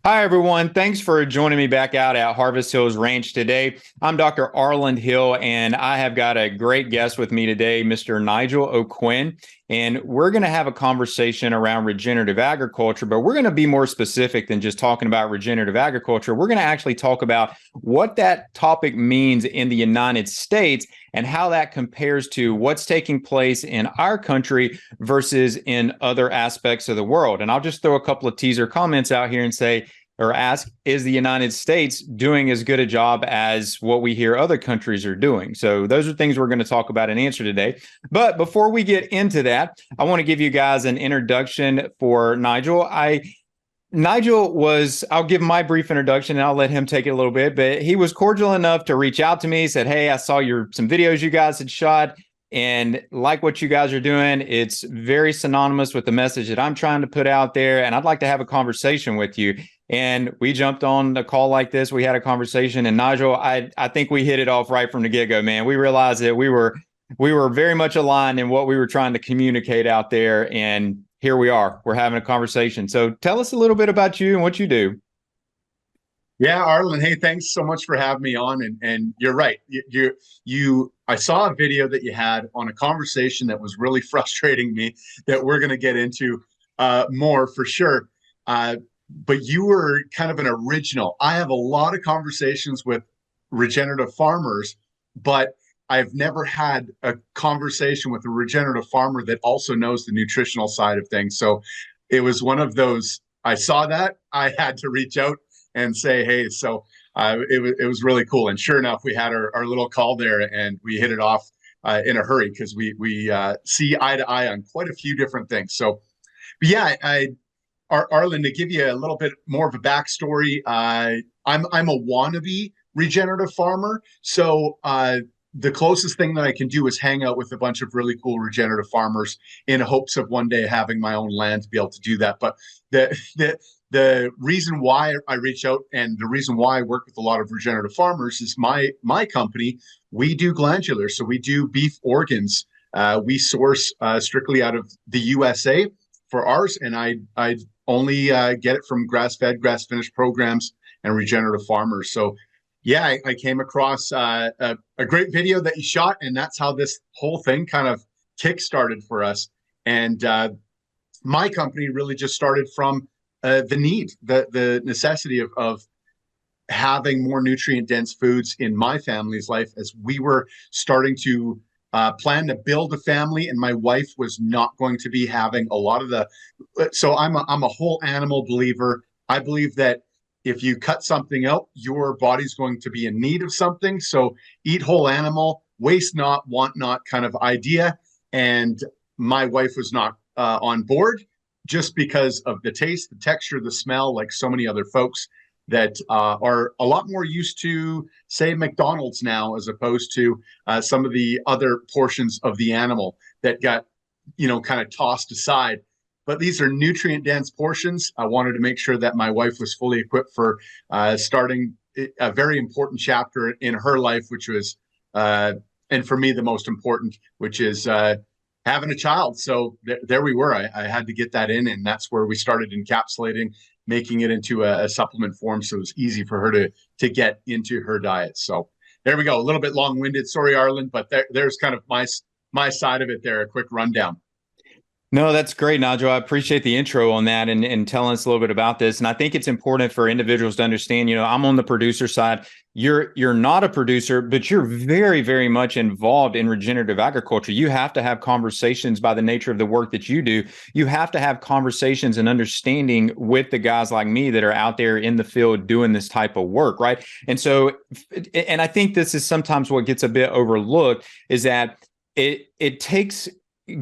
Hi, everyone. Thanks for joining me back out at Harvest Hills Ranch today. I'm Dr. Arland Hill, and I have got a great guest with me today, Mr. Nigel O'Quinn. And we're going to have a conversation around regenerative agriculture, but we're going to be more specific than just talking about regenerative agriculture. We're going to actually talk about what that topic means in the United States and how that compares to what's taking place in our country versus in other aspects of the world. And I'll just throw a couple of teaser comments out here and say, or ask, is the United States doing as good a job as what we hear other countries are doing? So those are things we're going to talk about and answer today. But before we get into that, I want to give you guys an introduction for Nigel. I'll give my brief introduction and I'll let him take it a little bit, but he was cordial enough to reach out to me, said, hey, I saw some videos you guys had shot and like what you guys are doing. It's very synonymous with the message that I'm trying to put out there. And I'd like to have a conversation with you. And we jumped on a call like this. We had a conversation, and Nigel, I think we hit it off right from the get-go, man. We realized that we were very much aligned in what we were trying to communicate out there. And here we are. We're having a conversation. So tell us a little bit about you and what you do. Yeah, Arlen. Hey, thanks so much for having me on. And you're right. I saw a video that you had on a conversation that was really frustrating me that we're going to get into more for sure. But you were kind of an original. I have a lot of conversations with regenerative farmers, but I've never had a conversation with a regenerative farmer that also knows the nutritional side of things. So it was one of those, I saw that, I had to reach out and say, hey, so it was really cool. And sure enough, we had our little call there and we hit it off in a hurry because we see eye to eye on quite a few different things. So, but yeah, Arlen, to give you a little bit more of a backstory, I'm a wannabe regenerative farmer. So the closest thing that I can do is hang out with a bunch of really cool regenerative farmers in hopes of one day having my own land to be able to do that. But the reason why I reach out and the reason why I work with a lot of regenerative farmers is my company, we do glandular. So we do beef organs. We source strictly out of the USA for ours, and I only get it from grass-fed, grass-finished programs and regenerative farmers. So yeah, I came across a great video that you shot, and that's how this whole thing kind of kick-started for us. And my company really just started from the need, the necessity of having more nutrient-dense foods in my family's life as we were starting to plan to build a family, and my wife was not going to be having a lot of the. So I'm a whole animal believer. I believe that if you cut something out, your body's going to be in need of something. So eat whole animal, waste not, want not kind of idea. And my wife was not on board just because of the taste, the texture, the smell, like so many other folks that are a lot more used to, say, McDonald's now, as opposed to some of the other portions of the animal that got, kind of tossed aside. But these are nutrient dense portions. I wanted to make sure that my wife was fully equipped for starting a very important chapter in her life, which was, and for me, the most important, which is having a child. So there we were. I had to get that in, and that's where we started encapsulating, making it into a supplement form, so it was easy for her to get into her diet. So there we go. A little bit long-winded. Sorry, Arlen, but there's kind of my side of it there. A quick rundown. No, that's great, Nigel. I appreciate the intro on that and telling us a little bit about this. And I think it's important for individuals to understand, I'm on the producer side. You're not a producer, but you're very, very much involved in regenerative agriculture. You have to have conversations by the nature of the work that you do. You have to have conversations and understanding with the guys like me that are out there in the field doing this type of work, right? And so, and I think this is sometimes what gets a bit overlooked is that it takes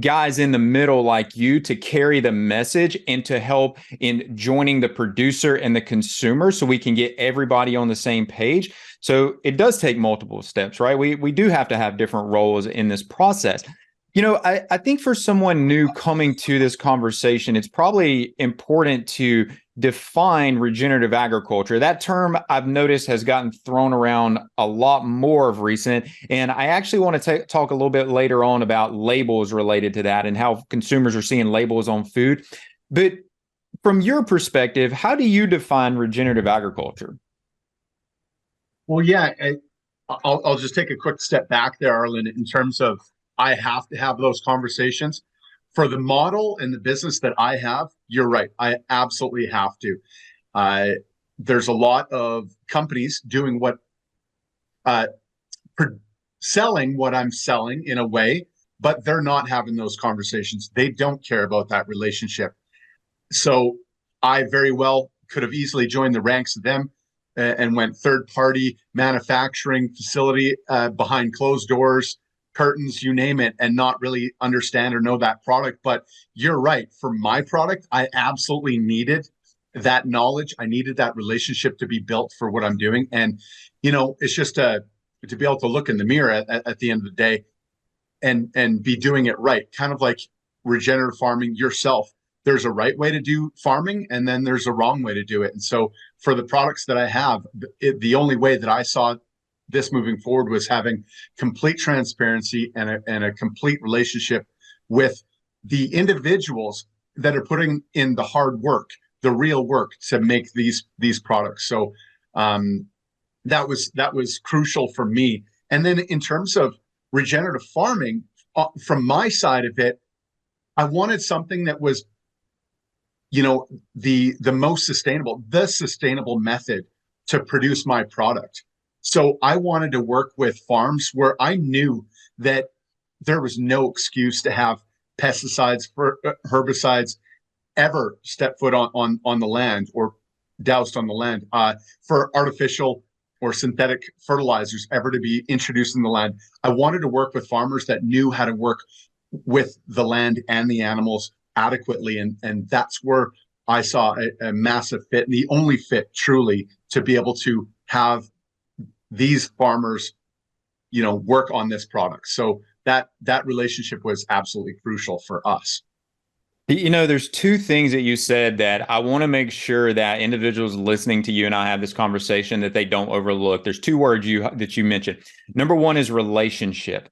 guys in the middle like you to carry the message and to help in joining the producer and the consumer so we can get everybody on the same page. So it does take multiple steps, right? We do have to have different roles in this process. I think for someone new coming to this conversation, it's probably important to define regenerative agriculture. That term I've noticed has gotten thrown around a lot more of recent. And I actually want to talk a little bit later on about labels related to that and how consumers are seeing labels on food. But from your perspective, how do you define regenerative agriculture? Well, yeah, I'll just take a quick step back there, Arlen, in terms of I have to have those conversations. For the model and the business that I have, you're right. I absolutely have to. Uh, there's a lot of companies doing what, uh, selling what I'm selling in a way, but they're not having those conversations. They don't care about that relationship. So I very well could have easily joined the ranks of them and went third party manufacturing facility behind closed doors, curtains, you name it, and not really understand or know that product. But you're right. For my product, I absolutely needed that knowledge. I needed that relationship to be built for what I'm doing. And, it's just to be able to look in the mirror at the end of the day and be doing it right. Kind of like regenerative farming yourself. There's a right way to do farming, and then there's a wrong way to do it. And so for the products that I have, the only way that I saw this moving forward was having complete transparency and a complete relationship with the individuals that are putting in the hard work, the real work to make these products. So that was crucial for me. And then in terms of regenerative farming, from my side of it, I wanted something that was the most sustainable, the sustainable method to produce my product. So I wanted to work with farms where I knew that there was no excuse to have pesticides, herbicides ever step foot on the land or doused on the land, for artificial or synthetic fertilizers ever to be introduced in the land. I wanted to work with farmers that knew how to work with the land and the animals adequately. And that's where I saw a massive fit, and the only fit truly to be able to have these farmers, work on this product. So that relationship was absolutely crucial for us. There's two things that you said that I want to make sure that individuals listening to you and I have this conversation that they don't overlook. There's two words that you mentioned. Number one is relationship.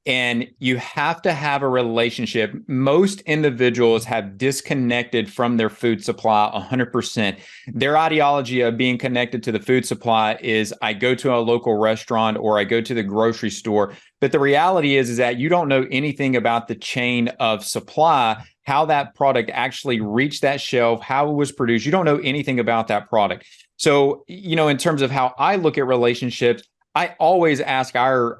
And you have to have a relationship. Most individuals have disconnected from their food supply 100%. Their ideology of being connected to the food supply is I go to a local restaurant or I go to the grocery store. But the reality is that you don't know anything about the chain of supply, how that product actually reached that shelf, how it was produced. You don't know anything about that product. So, in terms of how I look at relationships, I always ask our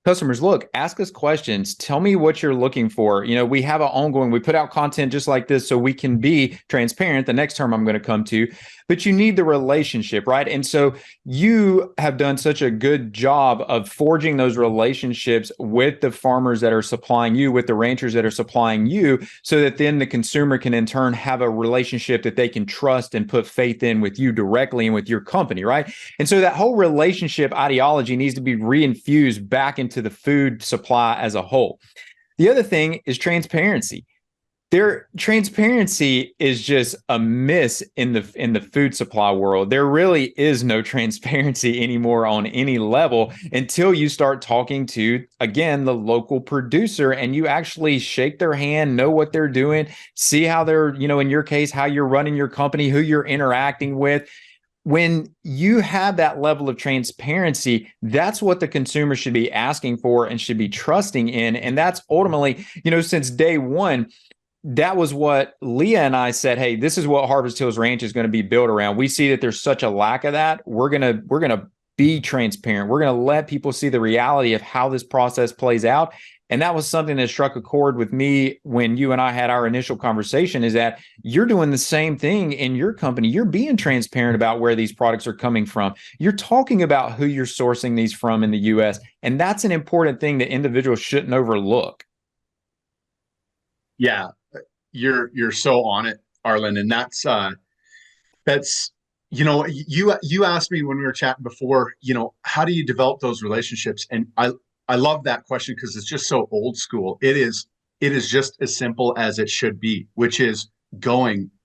customers, look, ask us questions. Tell me what you're looking for. We have an ongoing, we put out content just like this so we can be transparent. The next term I'm going to come to, but you need the relationship, right? And so you have done such a good job of forging those relationships with the farmers that are supplying you, with the ranchers that are supplying you, so that then the consumer can in turn have a relationship that they can trust and put faith in with you directly and with your company, right? And so that whole relationship ideology needs to be reinfused back into the food supply as a whole. The other thing is transparency. Transparency is just a miss in the food supply world. There really is no transparency anymore on any level until you start talking to, again, the local producer and you actually shake their hand, know what they're doing, see how they're, in your case, how you're running your company, who you're interacting with. When you have that level of transparency, that's what the consumer should be asking for and should be trusting in. And that's ultimately, since day one, that was what Leah and I said, hey, this is what Harvest Hills Ranch is going to be built around. We see that there's such a lack of that. We're going to be transparent. We're going to let people see the reality of how this process plays out. And that was something that struck a chord with me when you and I had our initial conversation, is that you're doing the same thing in your company. You're being transparent about where these products are coming from. You're talking about who you're sourcing these from in the U.S. And that's an important thing that individuals shouldn't overlook. Yeah, you're so on it, Arlen. And that's you asked me when we were chatting before, how do you develop those relationships? And I love that question because it's just so old school. It is just as simple as it should be, which is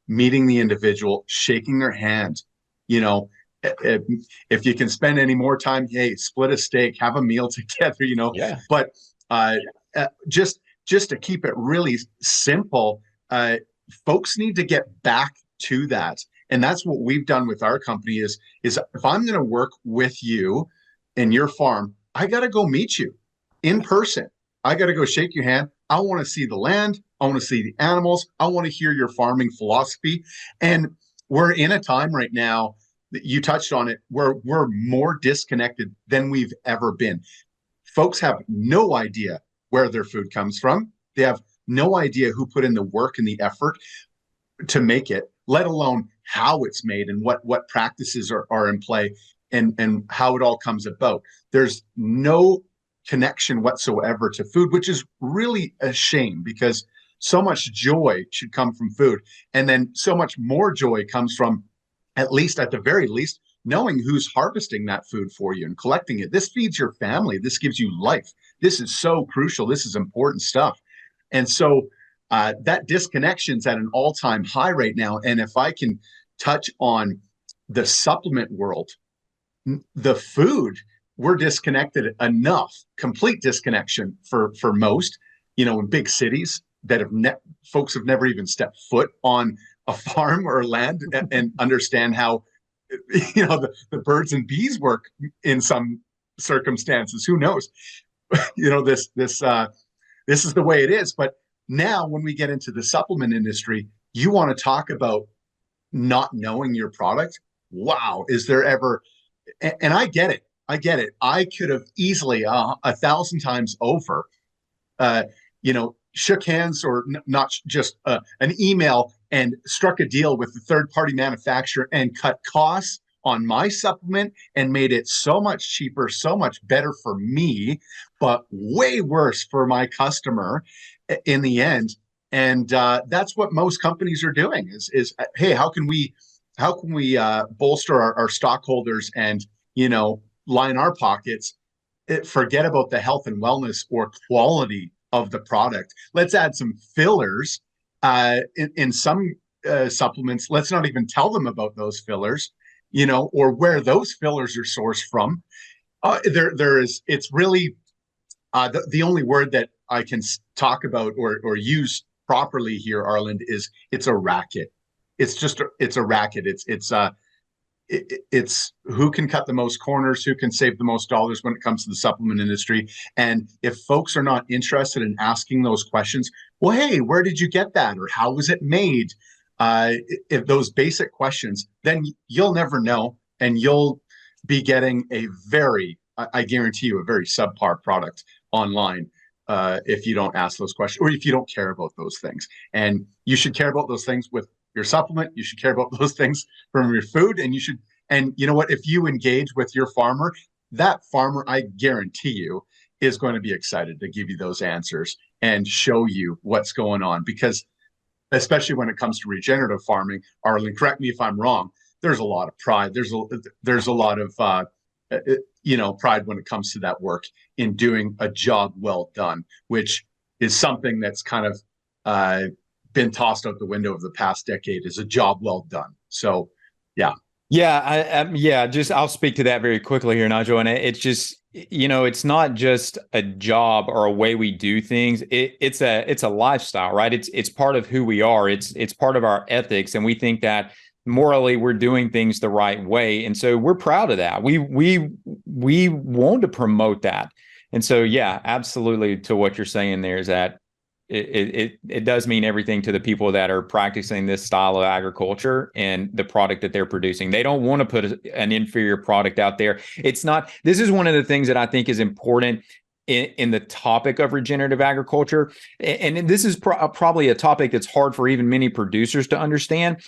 meeting the individual, shaking their hand. If you can spend any more time, hey, split a steak, have a meal together, Yeah. But just to keep it really simple, folks need to get back to that. And that's what we've done with our company is if I'm going to work with you in your farm, I got to go meet you in person. I got to go shake your hand. I want to see the land. I want to see the animals. I want to hear your farming philosophy. And we're in a time right now that you touched on it, where we're more disconnected than we've ever been. Folks have no idea where their food comes from. They have no idea who put in the work and the effort to make it, let alone how it's made and what practices are in play and how it all comes about. There's no connection whatsoever to food, which is really a shame, because so much joy should come from food. And then so much more joy comes from, at the very least, knowing who's harvesting that food for you and collecting it. This feeds your family. This gives you life. This is so crucial. This is important stuff. And so that disconnection's at an all-time high right now. And if I can touch on the supplement world, the food, we're disconnected enough, complete disconnection for most, in big cities that folks have never even stepped foot on a farm or land and understand how, the birds and bees work in some circumstances. Who knows? This is the way it is. But now when we get into the supplement industry, you want to talk about not knowing your product. Wow. Is there ever, and I get it. I could have easily 1,000 times over, shook hands or not just an email and struck a deal with the third-party manufacturer and cut costs on my supplement and made it so much cheaper, so much better for me, but way worse for my customer in the end. And that's what most companies are doing is hey, how can we bolster our stockholders and line our pockets, forget about the health and wellness or quality of the product. Let's add some fillers in some supplements. Let's not even tell them about those fillers, or where those fillers are sourced from. It's really the only word that I can talk about or use properly here, Arland, is it's a racket. It's a racket. It's who can cut the most corners, who can save the most dollars when it comes to the supplement industry. And if folks are not interested in asking those questions, well, hey, where did you get that? Or how was it made? If those basic questions, then you'll never know. And you'll be getting I guarantee you, a very subpar product online if you don't ask those questions, or if you don't care about those things. And you should care about those things with your supplement. You should care about those things from your food. And you know what, if you engage with your farmer, that farmer, I guarantee you, is going to be excited to give you those answers and show you what's going on. Because especially when it comes to regenerative farming, Arland, correct me if I'm wrong, there's a lot of pride. There's a lot of pride when it comes to that work in doing a job well done, which is something that's kind of been tossed out the window of the past decade, is a job well done. So, yeah. Yeah, I'll speak to that very quickly here, Nigel. And it's just, it's not just a job or a way we do things. It's a lifestyle, right? It's part of who we are. It's part of our ethics, and we think that morally we're doing things the right way, and so we're proud of that. We want to promote that, and so yeah, absolutely. To what you're saying there is that it does mean everything to the people that are practicing this style of agriculture and the product that they're producing. They don't want to put an inferior product out there. This is one of the things that I think is important in the topic of regenerative agriculture. And this is probably a topic that's hard for even many producers to understand,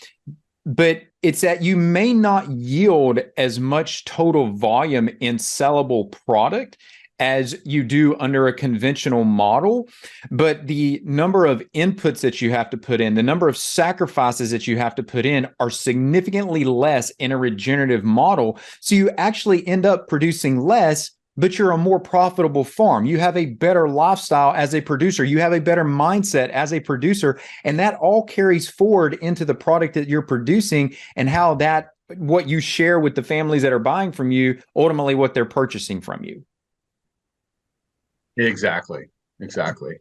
but it's that you may not yield as much total volume in sellable product as you do under a conventional model, but the number of inputs that you have to put in, the number of sacrifices that you have to put in are significantly less in a regenerative model. So you actually end up producing less, but you're a more profitable farm. You have a better lifestyle as a producer. You have a better mindset as a producer, and that all carries forward into the product that you're producing and how what you share with the families that are buying from you, ultimately what they're purchasing from you. Exactly.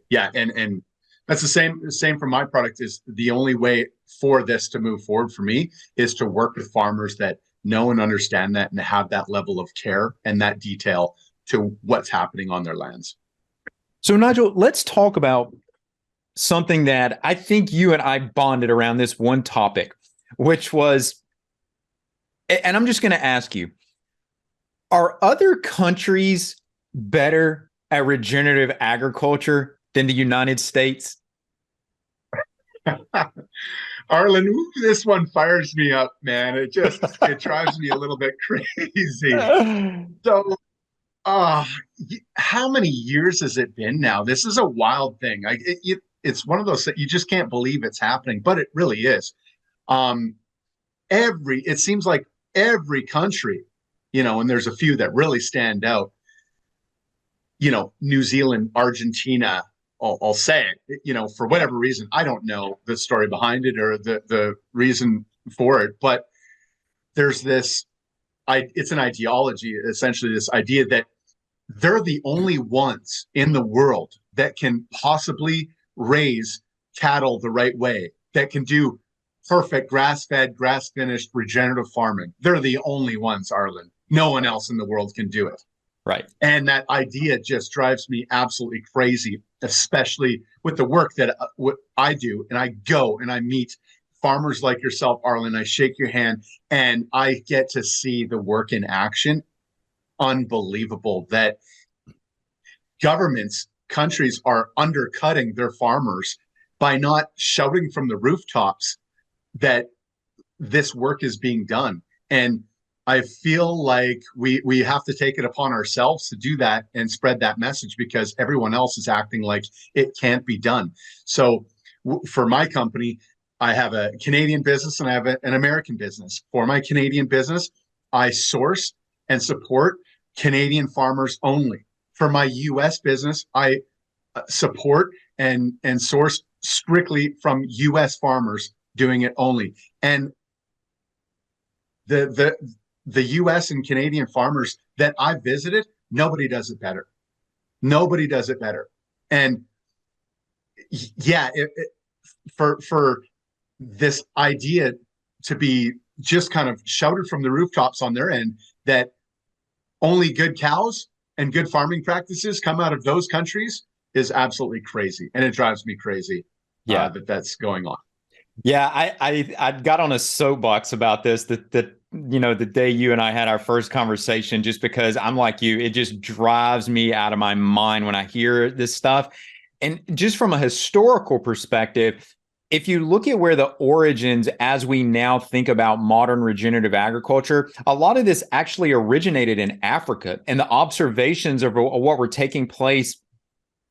Yeah. And That's the same for my product. Is the only way for this to move forward for me is to work with farmers that know and understand that and have that level of care and that detail to what's happening on their lands. So, Nigel, let's talk about something that I think you and I bonded around, this one topic, which was, and I'm just going to ask you, are other countries better at regenerative agriculture than the United States? Arland, this one fires me up, man. It drives me a little bit crazy. So, uh, how many years has it been now? This is a wild thing. It's one of those that you just can't believe it's happening, but it really is. Um, it seems like every country, and there's a few that really stand out. New Zealand, Argentina. I'll say it, for whatever reason. I don't know the story behind it or the reason for it, but there's this. It's an ideology, essentially, this idea that they're the only ones in the world that can possibly raise cattle the right way, that can do perfect grass-fed, grass-finished regenerative farming. They're the only ones, Arland. No one else in the world can do it. Right. And that idea just drives me absolutely crazy, especially with the work that I do. And I go and I meet farmers like yourself, Arland. I shake your hand and I get to see the work in action. Unbelievable that governments, countries are undercutting their farmers by not shouting from the rooftops that this work is being done. And I feel like we have to take it upon ourselves to do that and spread that message, because everyone else is acting like it can't be done. So for my company, I have a Canadian business and I have an American business. For my Canadian business, I source and support Canadian farmers only. For my US business, I support and source strictly from US farmers doing it only. And the US and Canadian farmers that I visited, nobody does it better. Nobody does it better. And yeah, for this idea to be just kind of shouted from the rooftops on their end that only good cows and good farming practices come out of those countries is absolutely crazy. And it drives me crazy that's going on. Yeah, I got on a soapbox about this that the day you and I had our first conversation, just because I'm like you, it just drives me out of my mind when I hear this stuff. And just from a historical perspective, if you look at where the origins, as we now think about modern regenerative agriculture, a lot of this actually originated in Africa, and the observations of what were taking place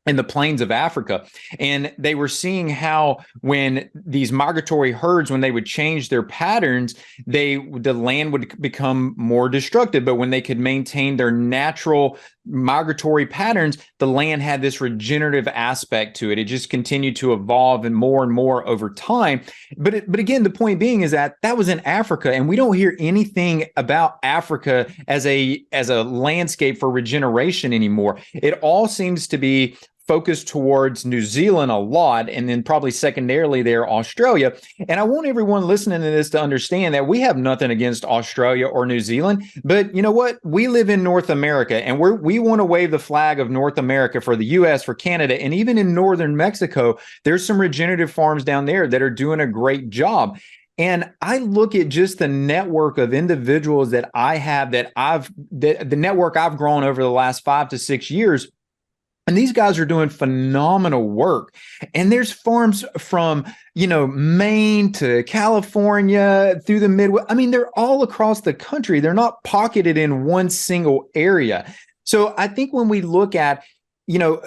in the plains of Africa. And they were seeing how when these migratory herds, when they would change their patterns, the land would become more destructive. But when they could maintain their natural migratory patterns, the land had this regenerative aspect to it. It just continued to evolve and more over time. But again, the point being is that was in Africa, and we don't hear anything about Africa as a landscape for regeneration anymore. It all seems to be focused towards New Zealand a lot, and then probably secondarily there, Australia. And I want everyone listening to this to understand that we have nothing against Australia or New Zealand, but you know what? We live in North America, and we want to wave the flag of North America for the US, for Canada, and even in northern Mexico, there's some regenerative farms down there that are doing a great job. And I look at just the network of individuals that I have, the network I've grown over the last 5 to 6 years. And these guys are doing phenomenal work. And there's farms from, Maine to California through the Midwest. I mean, they're all across the country. They're not pocketed in one single area. So I think when we look at,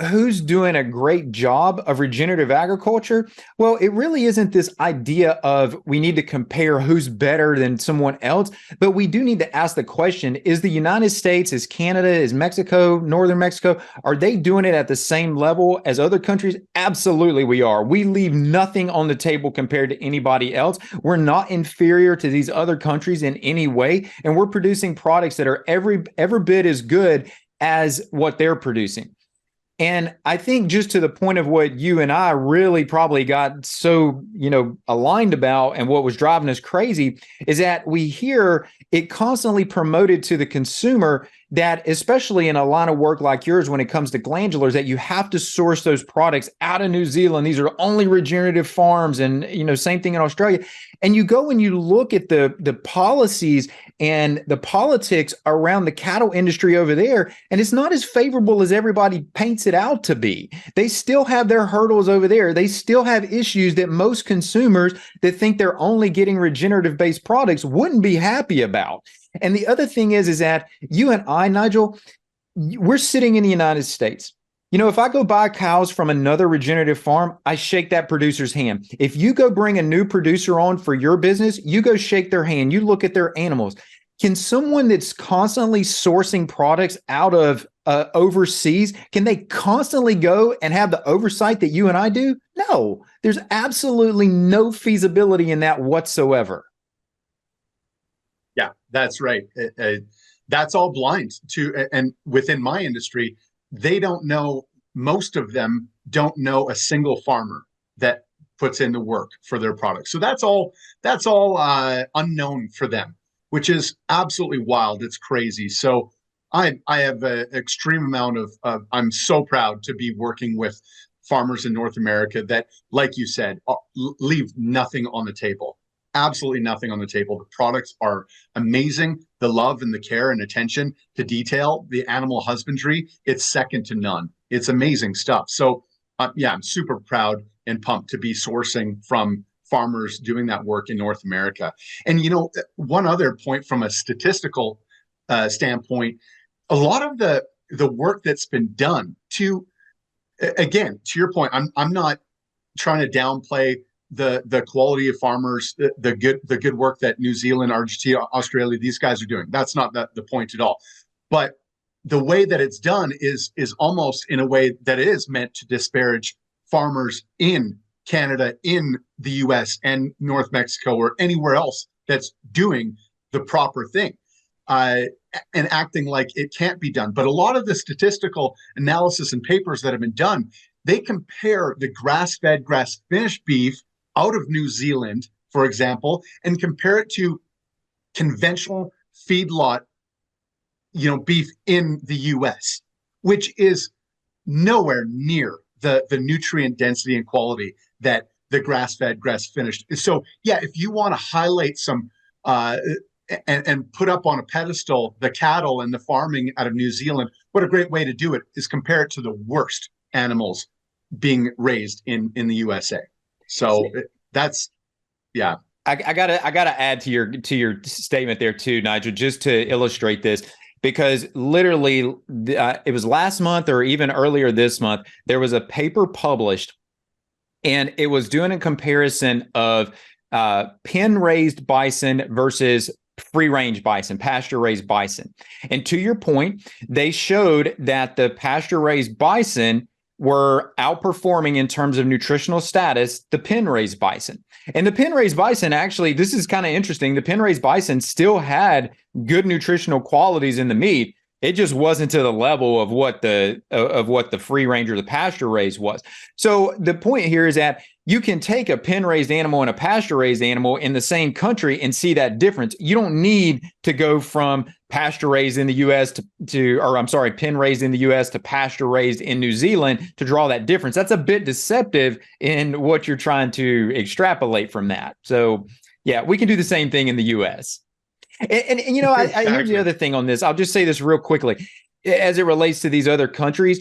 who's doing a great job of regenerative agriculture, well, it really isn't this idea of we need to compare who's better than someone else, but we do need to ask the question, is the United States, is Canada, is Mexico, northern Mexico, are they doing it at the same level as other countries? Absolutely we are. We leave nothing on the table compared to anybody else. We're not inferior to these other countries in any way, and we're producing products that are every bit as good as what they're producing. And I think just to the point of what you and I really probably got so, aligned about and what was driving us crazy is that we hear it constantly promoted to the consumer that, especially in a line of work like yours, when it comes to glandulars, that you have to source those products out of New Zealand. These are only regenerative farms, and same thing in Australia. And you go and you look at the policies and the politics around the cattle industry over there, and it's not as favorable as everybody paints it out to be. They still have their hurdles over there. They still have issues that most consumers that think they're only getting regenerative-based products wouldn't be happy about. And the other thing is that you and I, Nigel, we're sitting in the United States. If I go buy cows from another regenerative farm, I shake that producer's hand. If you go bring a new producer on for your business, you go shake their hand. You look at their animals. Can someone that's constantly sourcing products out of overseas, can they constantly go and have the oversight that you and I do? No, there's absolutely no feasibility in that whatsoever. Yeah, that's right. That's all blind to, and within my industry, they don't know, most of them don't know a single farmer that puts in the work for their product. So that's all unknown for them, which is absolutely wild. It's crazy. So I have an extreme amount of I'm so proud to be working with farmers in North America that, like you said, leave nothing on the table. Absolutely nothing on the table. The products are amazing. The love and the care and attention to detail, the animal husbandry, it's second to none. It's amazing stuff. So yeah, I'm super proud and pumped to be sourcing from farmers doing that work in North America. And one other point from a statistical standpoint, a lot of the work that's been done to, again, to your point, I'm not trying to downplay the quality of farmers, the good work that New Zealand, Argentina, Australia, these guys are doing. That's not the point at all. But the way that it's done is almost in a way that it is meant to disparage farmers in Canada, in the US and North Mexico, or anywhere else that's doing the proper thing, and acting like it can't be done. But a lot of the statistical analysis and papers that have been done, they compare the grass-fed, grass-finished beef out of New Zealand, for example, and compare it to conventional feedlot, beef in the US, which is nowhere near the nutrient density and quality that the grass-fed, grass-finished. So yeah, if you want to highlight some and put up on a pedestal the cattle and the farming out of New Zealand, what a great way to do it is compare it to the worst animals being raised in the USA. So that's, yeah. I gotta add to your statement there too, Nigel, just to illustrate this, because literally it was last month or even earlier this month, there was a paper published, and it was doing a comparison of pen raised bison versus free range bison, pasture raised bison. And to your point, they showed that the pasture raised bison were outperforming in terms of nutritional status the pen raised bison. And the pen raised bison, actually, this is kind of interesting. The pen raised bison still had good nutritional qualities in the meat. It just wasn't to the level of what the free range or the pasture raised was. So the point here is that you can take a pen raised animal and a pasture raised animal in the same country and see that difference. You don't need to go from pasture raised in the US pen raised in the US to pasture raised in New Zealand to draw that difference. That's a bit deceptive in what you're trying to extrapolate from that. So yeah, we can do the same thing in the US. And here's the other thing on this. I'll just say this real quickly as it relates to these other countries.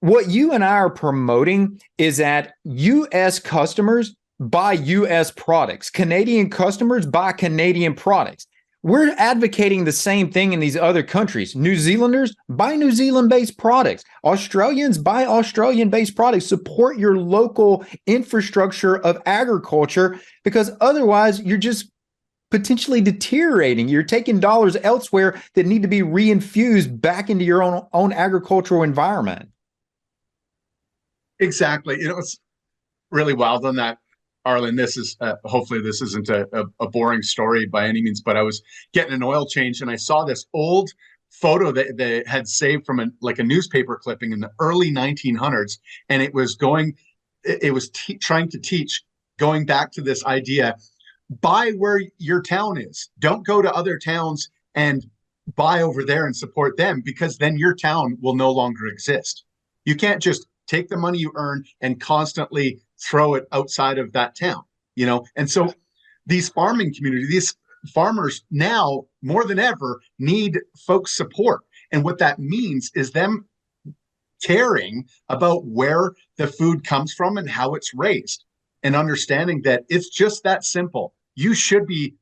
What you and I are promoting is that U.S. customers buy U.S. products. Canadian customers buy Canadian products. We're advocating the same thing in these other countries. New Zealanders buy New Zealand-based products. Australians buy Australian-based products. Support your local infrastructure of agriculture, because otherwise you're just potentially deteriorating. You're taking dollars elsewhere that need to be reinfused back into your own agricultural environment. Exactly. It's really wild on that, Arland. This is hopefully this isn't a boring story by any means, but I was getting an oil change and I saw this old photo that they had saved from a newspaper clipping in the early 1900s, and it was trying to teach, going back to this idea: buy where your town is. Don't go to other towns and buy over there and support them, because then your town will no longer exist. You can't just take the money you earn and constantly throw it outside of that town, And so these farming communities, these farmers now more than ever need folks' support. And what that means is them caring about where the food comes from and how it's raised, and understanding that it's just that simple. You should be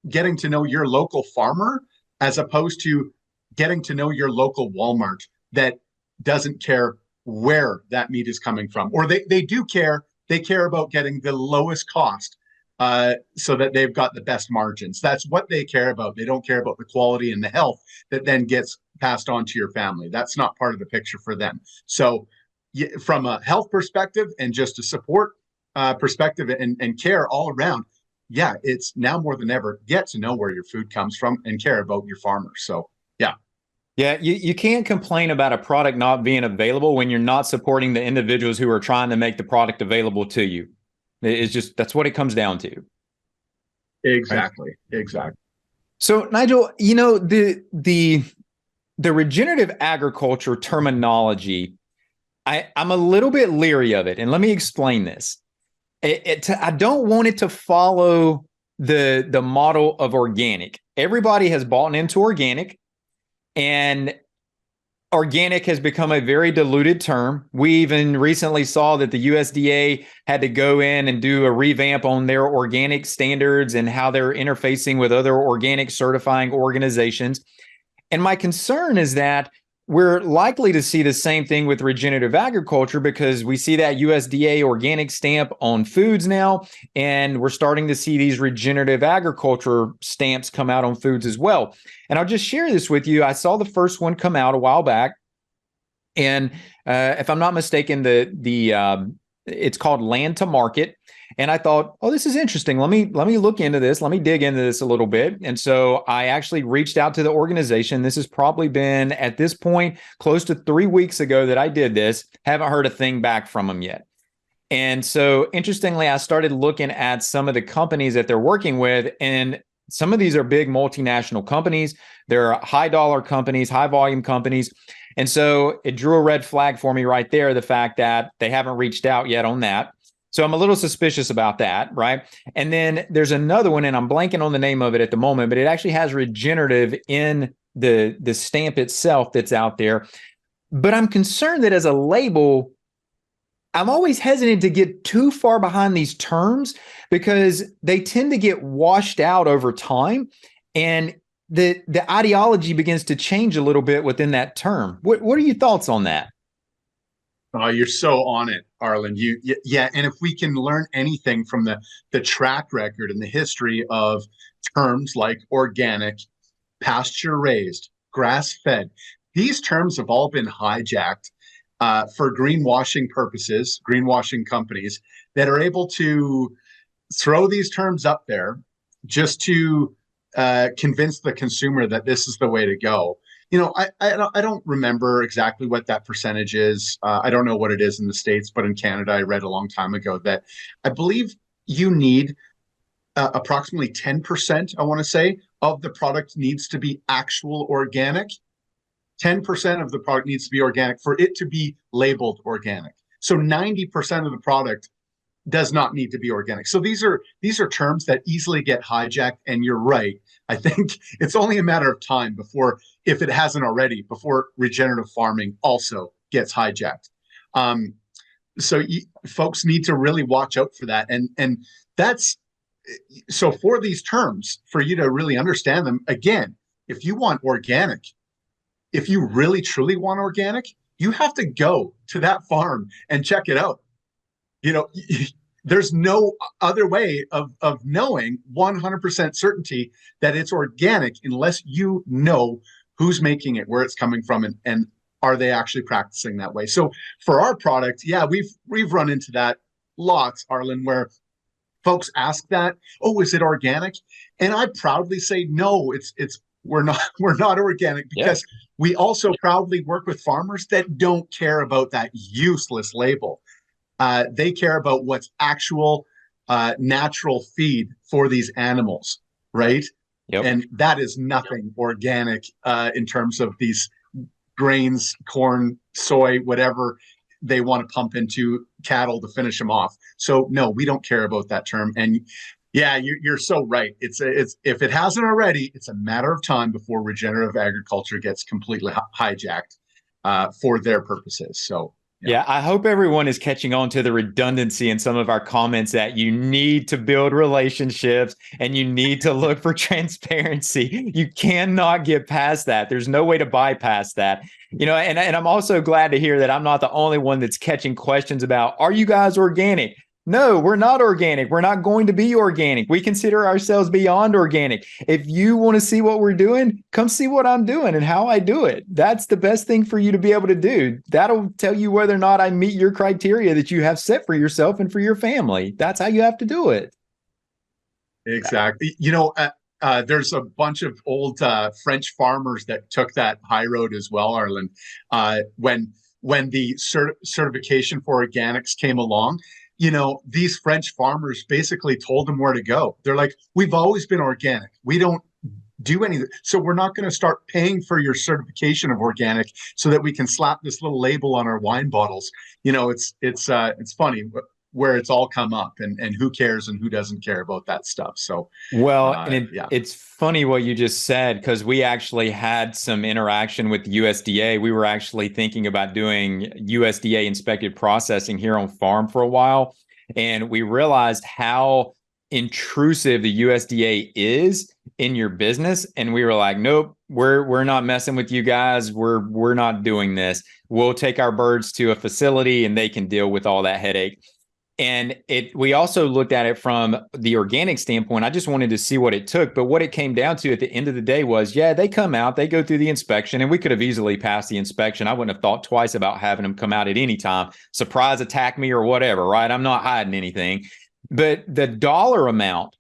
getting to know your local farmer as opposed to getting to know your local Walmart that doesn't care where that meat is coming from. Or they do care. They care about getting the lowest cost so that they've got the best margins. That's what they care about. They don't care about the quality and the health that then gets passed on to your family. That's not part of the picture for them. So from a health perspective and just a support perspective and care all around, yeah, it's now more than ever, get to know where your food comes from and care about your farmers. So, yeah. Yeah, you can't complain about a product not being available when you're not supporting the individuals who are trying to make the product available to you. It's just, that's what it comes down to. Exactly. Right? Exactly. So, Nigel, the regenerative agriculture terminology, I'm a little bit leery of it. And let me explain this. I don't want it to follow the model of organic. Everybody has bought into organic, and organic has become a very diluted term. We even recently saw that the USDA had to go in and do a revamp on their organic standards and how they're interfacing with other organic certifying organizations. And my concern is that we're likely to see the same thing with regenerative agriculture, because we see that USDA organic stamp on foods now, and we're starting to see these regenerative agriculture stamps come out on foods as well. And I'll just share this with you. I saw the first one come out a while back, and if I'm not mistaken, it's called Land to Market. And I thought, oh, this is interesting. Let me look into this. Let me dig into this a little bit. And so I actually reached out to the organization. This has probably been, at this point, close to 3 weeks ago that I did this. Haven't heard a thing back from them yet. And so interestingly, I started looking at some of the companies that they're working with, and some of these are big multinational companies. They're high dollar companies, high volume companies. And so it drew a red flag for me right there, the fact that they haven't reached out yet on that. So I'm a little suspicious about that, right? And then there's another one, and I'm blanking on the name of it at the moment, but it actually has regenerative in the stamp itself that's out there. But I'm concerned that as a label, I'm always hesitant to get too far behind these terms, because they tend to get washed out over time, and the ideology begins to change a little bit within that term. What are your thoughts on that? Oh, you're so on it, Arland. Yeah. And if we can learn anything from the track record and the history of terms like organic, pasture raised, grass fed, these terms have all been hijacked for greenwashing purposes, greenwashing companies that are able to throw these terms up there just to convince the consumer that this is the way to go. I don't remember exactly what that percentage is. I don't know what it is in the States, but in Canada, I read a long time ago that I believe you need approximately 10%, I want to say, of the product needs to be actual organic. 10% of the product needs to be organic for it to be labeled organic. So 90% of the product does not need to be organic. So these are terms that easily get hijacked. And you're right. I think it's only a matter of time before, if it hasn't already, before regenerative farming also gets hijacked. So folks need to really watch out for that. And that's, so for these terms, for you to really understand them, again, if you want organic, if you really truly want organic, you have to go to that farm and check it out. There's no other way of knowing 100% certainty that it's organic unless you know who's making it, where it's coming from, and are they actually practicing that way. So for our product, yeah, we've run into that lots, Arland, where folks ask that, oh, is it organic? And I proudly say, no, it's we're not organic Yeah. because we also proudly work with farmers that don't care about that useless label. They care about what's actual natural feed for these animals, right? Yep. And that is nothing organic in terms of these grains, corn, soy, whatever they want to pump into cattle to finish them off. So no, we don't care about that term. And yeah, you're so right. It's if it hasn't already, it's a matter of time before regenerative agriculture gets completely hijacked for their purposes. So yeah, I hope everyone is catching on to the redundancy in some of our comments that you need to build relationships and you need to look for transparency. You cannot get past that. There's no way to bypass that. And I'm also glad to hear that I'm not the only one that's catching questions about, are you guys organic? No, we're not organic. We're not going to be organic. We consider ourselves beyond organic. If you want to see what we're doing, come see what I'm doing and how I do it. That's the best thing for you to be able to do. That'll tell you whether or not I meet your criteria that you have set for yourself and for your family. That's how you have to do it. exactly. There's a bunch of old French farmers that took that high road as well, Arland. When the certification for organics came along, these French farmers basically told them where to go. They're like, we've always been organic. We don't do anything. So we're not going to start paying for your certification of organic so that we can slap this little label on our wine bottles. It's funny where it's all come up and who cares and who doesn't care about that stuff. So, well, and it's funny what you just said, because we actually had some interaction with the USDA. We were actually thinking about doing USDA inspected processing here on farm for a while. And we realized how intrusive the USDA is in your business. And we were like, nope, we're not messing with you guys. We're not doing this. We'll take our birds to a facility and they can deal with all that headache. And we also looked at it from the organic standpoint. I just wanted to see what it took. But what it came down to at the end of the day was, yeah, they come out, they go through the inspection, and we could have easily passed the inspection. I wouldn't have thought twice about having them come out at any time, surprise attack me or whatever, right? I'm not hiding anything. But the dollar amount,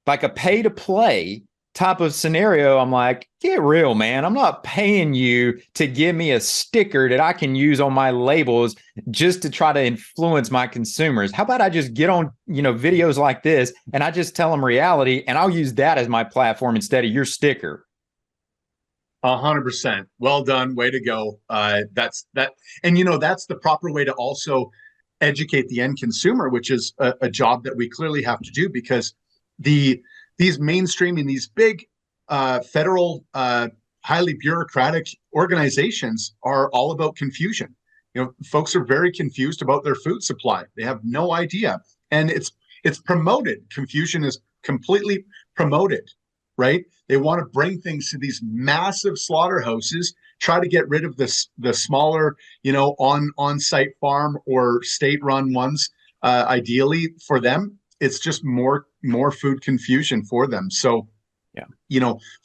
like a pay to play type of scenario, I'm like, get real, man. I'm not paying you to give me a sticker that I can use on my labels just to try to influence my consumers. How about I just get on, videos like this and I just tell them reality, and I'll use that as my platform instead of your sticker. 100%. Well done. Way to go. That's that. And, that's the proper way to also educate the end consumer, which is a job that we clearly have to do, because these mainstreaming, these big federal, highly bureaucratic organizations are all about confusion. Folks are very confused about their food supply. They have no idea. And it's promoted. Confusion is completely promoted, right? They want to bring things to these massive slaughterhouses, try to get rid of the smaller, on-site farm or state-run ones. Ideally for them, it's just more food confusion for them. So,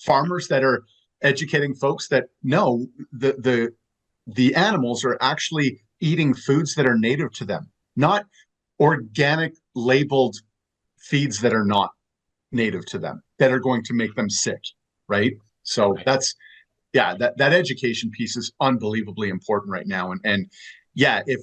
farmers that are educating folks that no, the animals are actually eating foods that are native to them, not organic labeled feeds that are not native to them, that are going to make them sick, right? So that's, that education piece is unbelievably important right now. And if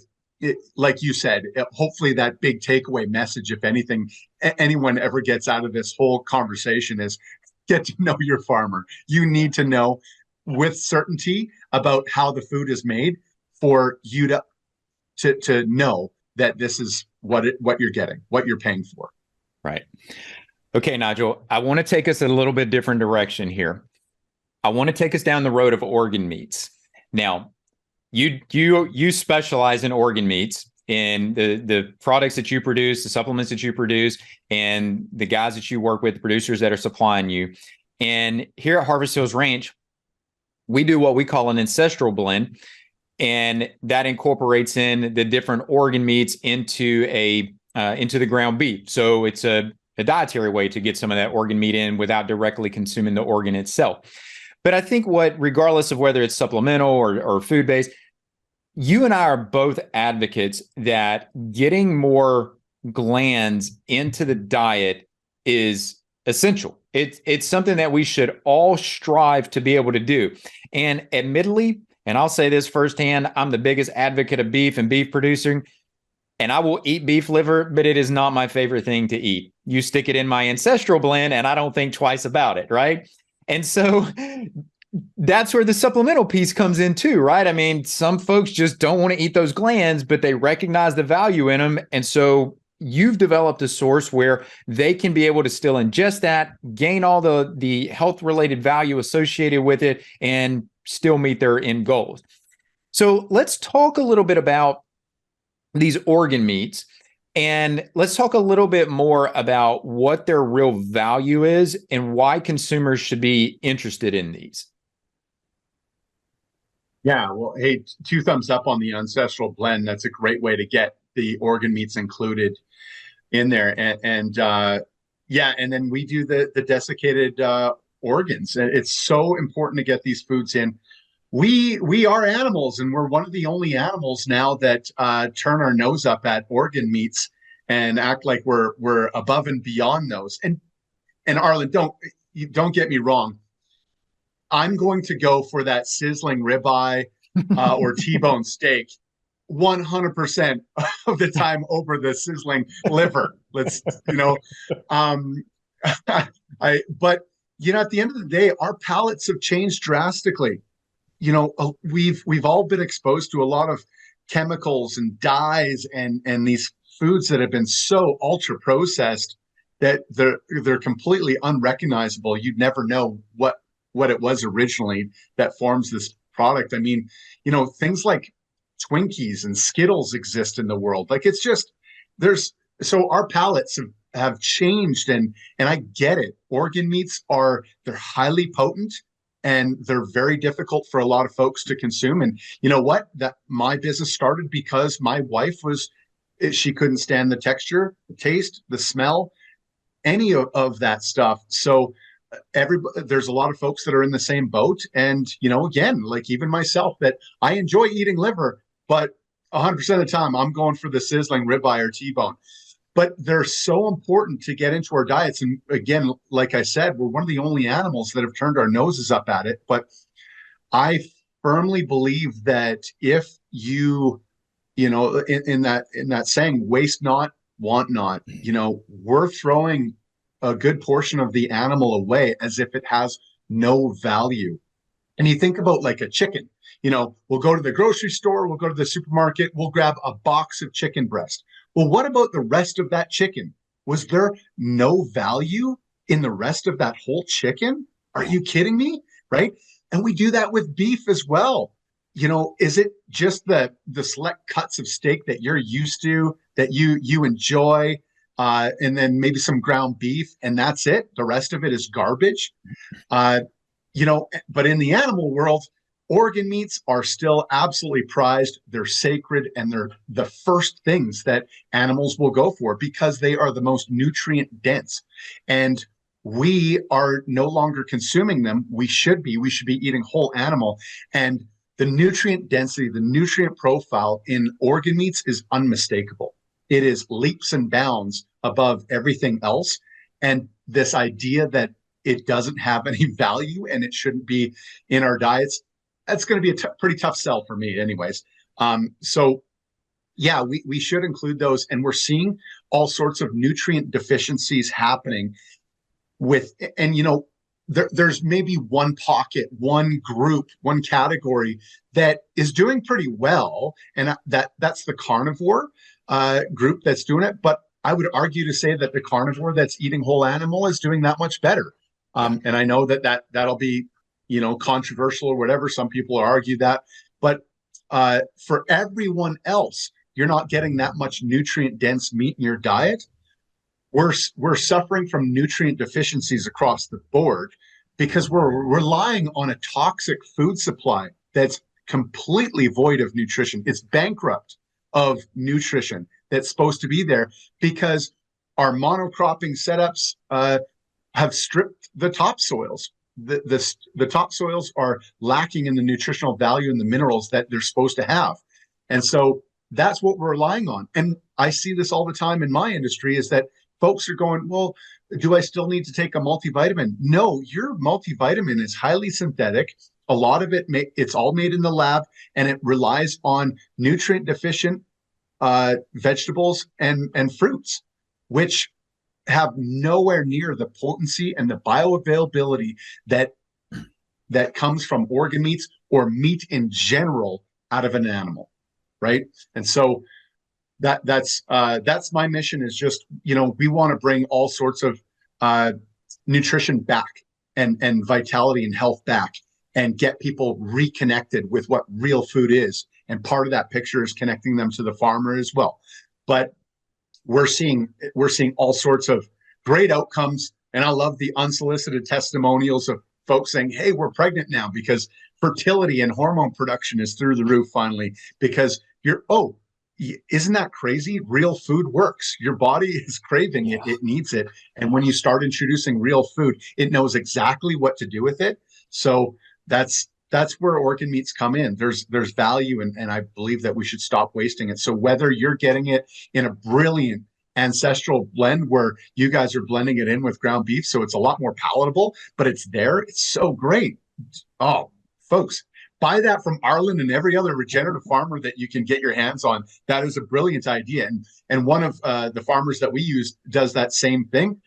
like you said, hopefully that big takeaway message, if anything, anyone ever gets out of this whole conversation, is get to know your farmer. You need to know with certainty about how the food is made for you to know that this is what you're getting, what you're paying for. Right. Okay, Nigel, I want to take us a little bit different direction here. I want to take us down the road of organ meats. Now, you specialize in organ meats, in the products that you produce, the supplements that you produce, and the guys that you work with, the producers that are supplying you. And here at Harvest Hills Ranch, we do what we call an ancestral blend, and that incorporates in the different organ meats into the ground beef. So it's a dietary way to get some of that organ meat in without directly consuming the organ itself. But I think regardless of whether it's supplemental or food-based, you and I are both advocates that getting more glands into the diet is essential. It's something that we should all strive to be able to do. And admittedly, and I'll say this firsthand, I'm the biggest advocate of beef and beef producing, and I will eat beef liver, but it is not my favorite thing to eat. You stick it in my ancestral blend, and I don't think twice about it, right? And so that's where the supplemental piece comes in too, right? I mean, some folks just don't want to eat those glands, but they recognize the value in them. And so you've developed a source where they can be able to still ingest that, gain all the health related value associated with it, and still meet their end goals. So let's talk a little bit about these organ meats, and let's talk a little bit more about what their real value is and why consumers should be interested in these. Yeah, well, hey, two thumbs up on the ancestral blend. That's a great way to get the organ meats included in there. Yeah, and then we do the desiccated organs. It's so important to get these foods in. We are animals, and we're one of the only animals now that turn our nose up at organ meats and act like we're above and beyond those. And Arland, don't get me wrong. I'm going to go for that sizzling ribeye or T-bone steak 100% of the time over the sizzling liver. Let's, but at the end of the day, our palates have changed drastically. We've all been exposed to a lot of chemicals and dyes and these foods that have been so ultra processed that they're completely unrecognizable. You'd never know what it was originally that forms this product. I mean, things like Twinkies and Skittles exist in the world. Like, it's just, so our palates have changed, and I get it. Organ meats they're highly potent, and they're very difficult for a lot of folks to consume. And you know what? That my business started because my wife she couldn't stand the texture, the taste, the smell, any of that stuff. So there's a lot of folks that are in the same boat. And, again, like even myself, that I enjoy eating liver, but 100% of the time I'm going for the sizzling ribeye or T-bone. But they're so important to get into our diets. And again, like I said, we're one of the only animals that have turned our noses up at it. But I firmly believe that if you, in that saying, waste not, want not, we're throwing a good portion of the animal away as if it has no value. And you think about like a chicken, we'll go to the grocery store, we'll go to the supermarket, we'll grab a box of chicken breast. Well, what about the rest of that chicken? Was there no value in the rest of that whole chicken? Are you kidding me? Right? And we do that with beef as well. Is it just the select cuts of steak that you're used to, that you enjoy, and then maybe some ground beef, and that's it? The rest of it is garbage. But in the animal world, organ meats are still absolutely prized. They're sacred, and they're the first things that animals will go for because they are the most nutrient dense. And we are no longer consuming them. We should be eating whole animal. And the nutrient density, the nutrient profile in organ meats is unmistakable. It is leaps and bounds above everything else. And this idea that it doesn't have any value and it shouldn't be in our diets, that's going to be a pretty tough sell for me anyways. So yeah, we should include those. And we're seeing all sorts of nutrient deficiencies happening there's maybe one pocket, one group, one category that is doing pretty well. And that's the carnivore group that's doing it. But I would argue to say that the carnivore that's eating whole animal is doing that much better. And I know that'll be, controversial or whatever. Some people argue that, but for everyone else, you're not getting that much nutrient dense meat in your diet. We're suffering from nutrient deficiencies across the board because we're relying on a toxic food supply that's completely void of nutrition. It's bankrupt of nutrition that's supposed to be there because our monocropping setups have stripped the topsoils. The topsoils are lacking in the nutritional value and the minerals that they're supposed to have. And so that's what we're relying on. And I see this all the time in my industry is that folks are going, well, do I still need to take a multivitamin? No, your multivitamin is highly synthetic. A lot of it's all made in the lab, and it relies on nutrient deficient vegetables and fruits, which have nowhere near the potency and the bioavailability that comes from organ meats or meat in general out of an animal, right? And so that's my mission, is just, we want to bring all sorts of nutrition back and vitality and health back, and get people reconnected with what real food is. And part of that picture is connecting them to the farmer as well. But we're seeing all sorts of great outcomes, and I love the unsolicited testimonials of folks saying, "Hey, we're pregnant now because fertility and hormone production is through the roof finally." Because isn't that crazy? Real food works. Your body is craving it. It needs it. And when you start introducing real food, it knows exactly what to do with it. So that's where organ meats come in. There's value, and I believe that we should stop wasting it. So whether you're getting it in a brilliant ancestral blend where you guys are blending it in with ground beef, so it's a lot more palatable, but it's there, it's so great. Oh, folks, buy that from Arland and every other regenerative farmer that you can get your hands on. That is a brilliant idea. And one of the farmers that we use does that same thing.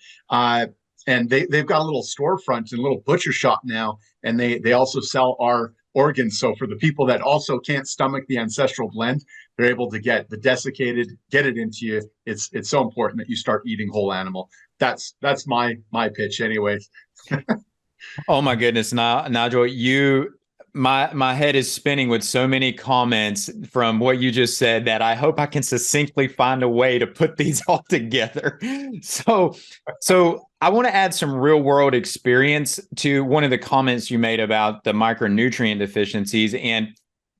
And they've got a little storefront and a little butcher shop now, and they also sell our organs. So for the people that also can't stomach the ancestral blend, they're able to get the desiccated, get it into you. It's so important that you start eating whole animal. That's my pitch, anyways. Oh my goodness, Nigel, my head is spinning with so many comments from what you just said that I hope I can succinctly find a way to put these all together. So I want to add some real world experience to one of the comments you made about the micronutrient deficiencies. And,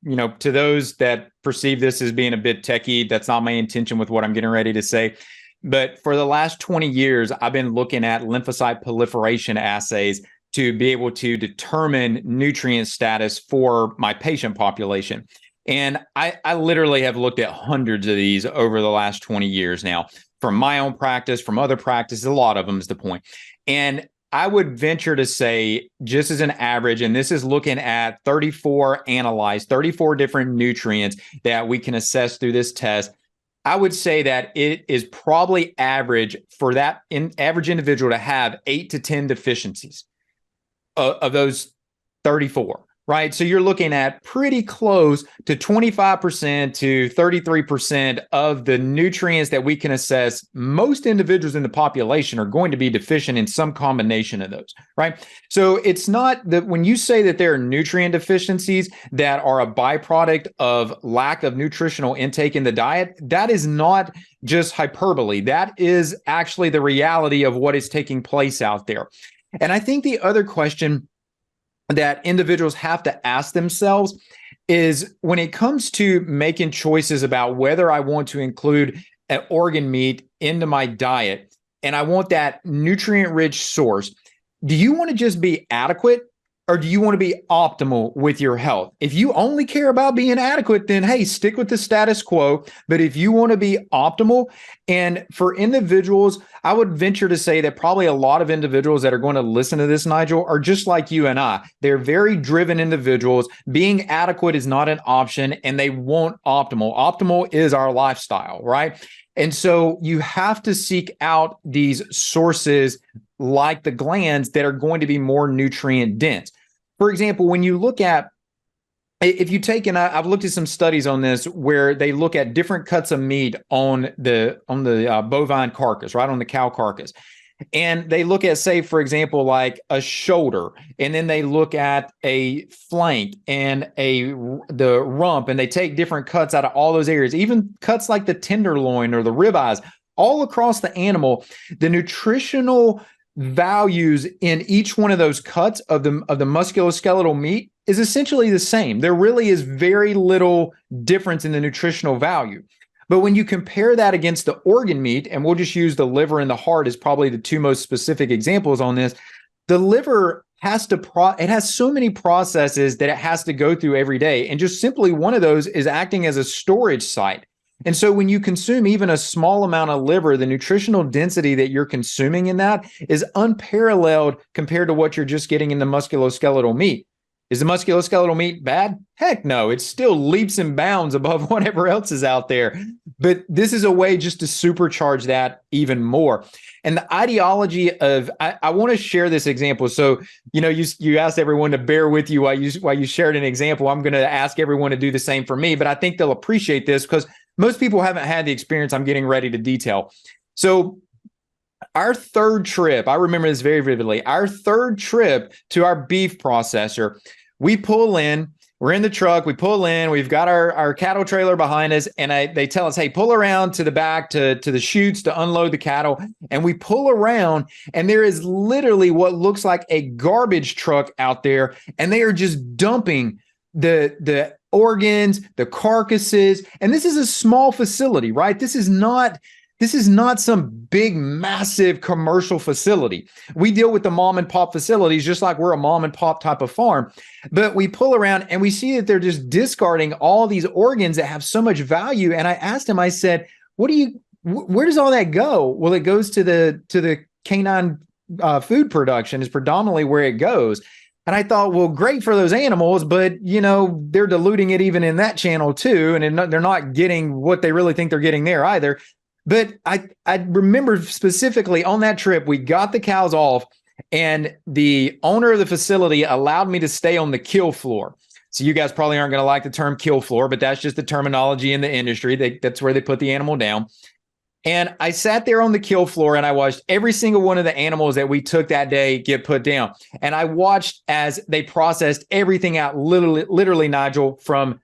to those that perceive this as being a bit techie, that's not my intention with what I'm getting ready to say. But for the last 20 years, I've been looking at lymphocyte proliferation assays to be able to determine nutrient status for my patient population. And I literally have looked at hundreds of these over the last 20 years now, from my own practice, from other practices, a lot of them is the point. And I would venture to say, just as an average, and this is looking at 34 different nutrients that we can assess through this test, I would say that it is probably average for that average individual to have 8 to 10 deficiencies of those 34, right? So you're looking at pretty close to 25% to 33% of the nutrients that we can assess. Most individuals in the population are going to be deficient in some combination of those, right? So it's not that when you say that there are nutrient deficiencies that are a byproduct of lack of nutritional intake in the diet, that is not just hyperbole. That is actually the reality of what is taking place out there. And I think the other question that individuals have to ask themselves is, when it comes to making choices about whether I want to include an organ meat into my diet and I want that nutrient-rich source, do you want to just be adequate, or do you want to be optimal with your health? If you only care about being adequate, then hey, stick with the status quo. But if you want to be optimal, and for individuals, I would venture to say that probably a lot of individuals that are going to listen to this, Nigel, are just like you and I. They're very driven individuals. Being adequate is not an option, and they want optimal. Optimal is our lifestyle, right? And so you have to seek out these sources like the glands that are going to be more nutrient dense. For example, when you look at, if you take, and I've looked at some studies on this where they look at different cuts of meat on the bovine carcass, right, on the cow carcass. And they look at, say, for example, like a shoulder, and then they look at a flank and the rump, and they take different cuts out of all those areas, even cuts like the tenderloin or the ribeyes, all across the animal. The nutritional values in each one of those cuts of the musculoskeletal meat is essentially the same. There really is very little difference in the nutritional value. But when you compare that against the organ meat, and we'll just use the liver and the heart as probably the two most specific examples on this, the liver has it has so many processes that it has to go through every day. And just simply one of those is acting as a storage site And so when you consume even a small amount of liver, the nutritional density that you're consuming in that is unparalleled compared to what you're just getting in the musculoskeletal meat. Is the musculoskeletal meat bad? Heck no. It still leaps and bounds above whatever else is out there. But this is a way just to supercharge that even more. And the ideology of, I want to share this example. So, you asked everyone to bear with you while you shared an example. I'm going to ask everyone to do the same for me, but I think they'll appreciate this because most people haven't had the experience I'm getting ready to detail. So our third trip, I remember this very vividly, our third trip to our beef processor, we pull in, we're in the truck, we pull in, we've got our cattle trailer behind us, and they tell us, hey, pull around to the back to the chutes to unload the cattle. And we pull around, and there is literally what looks like a garbage truck out there, and they are just dumping the organs, the carcasses. And this is a small facility, right? This is not some big, massive commercial facility. We deal with the mom and pop facilities just like we're a mom and pop type of farm. But we pull around and we see that they're just discarding all these organs that have so much value. And I asked him, I said, where does all that go? Well, it goes to the canine food production is predominantly where it goes. And I thought, well, great for those animals, but, they're diluting it even in that channel too. And they're not getting what they really think they're getting there either. But I remember specifically on that trip, we got the cows off and the owner of the facility allowed me to stay on the kill floor. So you guys probably aren't going to like the term kill floor, but that's just the terminology in the industry. That's where they put the animal down. And I sat there on the kill floor and I watched every single one of the animals that we took that day get put down. And I watched as they processed everything out, literally, Nigel, from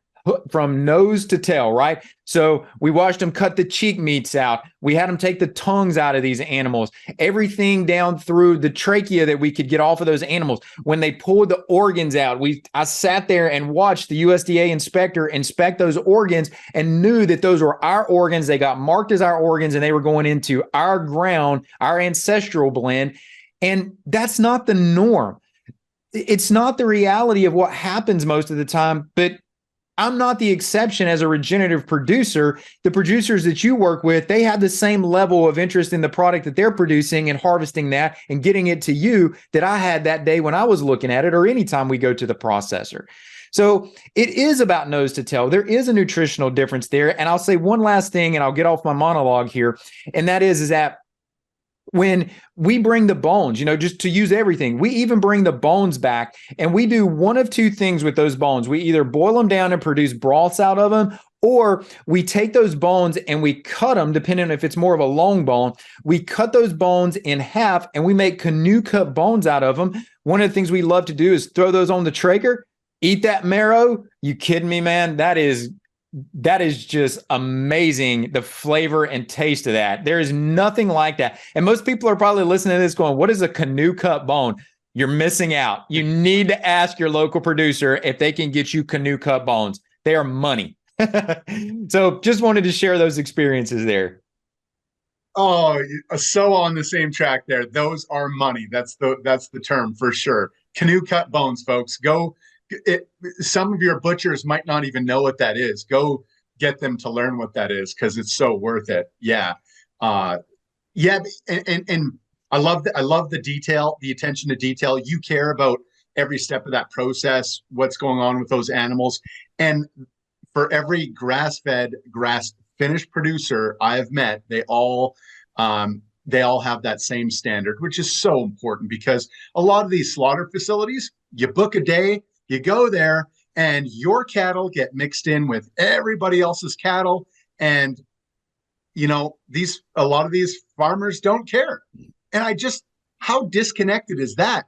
nose to tail, right? So we watched them cut the cheek meats out. We had them take the tongues out of these animals, everything down through the trachea that we could get off of those animals. When they pulled the organs out, I sat there and watched the USDA inspector inspect those organs and knew that those were our organs. They got marked as our organs and they were going into our ground, our ancestral blend. And that's not the norm. It's not the reality of what happens most of the time, but I'm not the exception as a regenerative producer. The producers that you work with, they have the same level of interest in the product that they're producing and harvesting that and getting it to you that I had that day when I was looking at it or anytime we go to the processor. So it is about nose to tail. There is a nutritional difference there. And I'll say one last thing and I'll get off my monologue here. And that is that when we bring the bones, just to use everything, we even bring the bones back and we do one of two things with those bones. We either boil them down and produce broths out of them, or we take those bones and we cut them, depending on if it's more of a long bone. We cut those bones in half and we make canoe cut bones out of them. One of the things we love to do is throw those on the Traeger, eat that marrow. You kidding me, man? That is just amazing, the flavor and taste of that. There is nothing like that. And most people are probably listening to this going, what is a canoe cut bone? You're missing out. You need to ask your local producer if they can get you canoe cut bones. They are money. So just wanted to share those experiences there. Oh, so on the same track there. Those are money. That's the term for sure. Canoe cut bones, folks. Some of your butchers might not even know what that is. Go get them to learn what that is because it's so worth it. Yeah. And I love the detail, the attention to detail. You care about every step of that process, what's going on with those animals. And for every grass-fed, grass-finished producer I have met, they all have that same standard, which is so important because a lot of these slaughter facilities, you book a day, you go there and your cattle get mixed in with everybody else's cattle. And, a lot of these farmers don't care. And how disconnected is that?